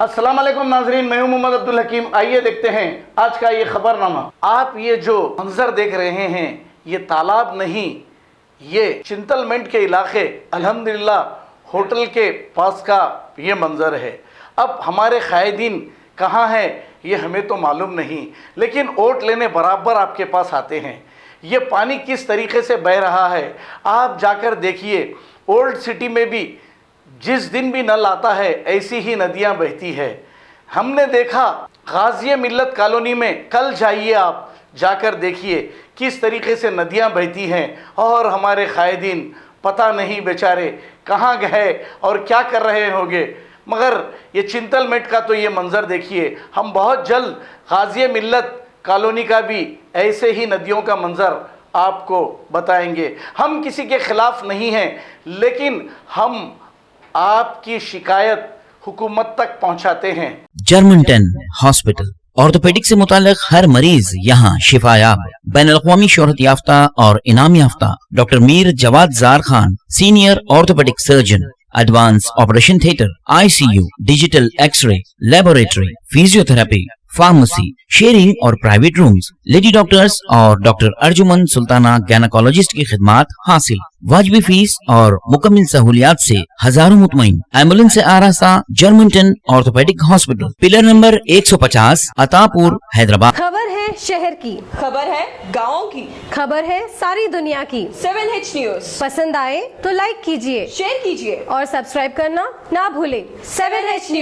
अस्सलाम वालेकुम नाजरीन, मैं हूं मोहम्मद अब्दुल हकीम। आइए देखते हैं आज का ये खबरनामा। आप ये जो मंजर देख रहे हैं ये तालाब नहीं, ये चिंतलमेंट के इलाके अल्हम्दुलिल्लाह होटल के पास का ये मंजर है। अब हमारे कायदीन कहाँ हैं ये हमें तो मालूम नहीं, लेकिन वोट लेने बराबर आपके पास आते हैं। ये पानी किस तरीके से बह रहा है आप जाकर देखिए। ओल्ड सिटी में भी जिस दिन भी नल आता है ऐसी ही नदियां बहती है। हमने देखा गाज़िया मिल्लत कॉलोनी में, कल जाइए आप जाकर देखिए किस तरीके से नदियां बहती हैं और हमारे कायदीन पता नहीं बेचारे कहाँ गए और क्या कर रहे होंगे। मगर ये चिंतलमेंट का तो ये मंज़र देखिए। हम बहुत जल्द गाज़िया मिल्लत कॉलोनी का भी ऐसे ही नदियों का मंज़र आपको बताएंगे। हम किसी के ख़िलाफ़ नहीं हैं, लेकिन हम आपकी शिकायत हुकूमत तक पहुंचाते हैं। जर्मनटन हॉस्पिटल ऑर्थोपेडिक से मुताल्लिक हर मरीज यहाँ शिफायाब। बैनुल-अक़वामी शोहरत याफ्ता और इनाम याफ्ता doctor Mir Jawad Zar Khan, senior orthopaedic surgeon, advance operation theatre, ICU, digital x-ray, laboratory, physiotherapy, pharmacy, sharing और प्राइवेट रूम्स, लेडी डॉक्टर्स और डॉक्टर अर्जुमन सुल्ताना गैनाकोलॉजिस्ट की खिदमात हासिल। वाजबी फीस और मुकम्मल सहूलियात से हजारों मुतमईन। एम्बुलेंस से आरास्ता Germanton orthopaedic hospital, pillar number 150, Attapur, Hyderabad. खबर है शहर की, खबर है गाँव की, खबर है सारी दुनिया की। 7H न्यूज पसंद आए तो लाइक कीजिए, शेयर कीजिए और सब्सक्राइब करना ना भूलें। 7H news.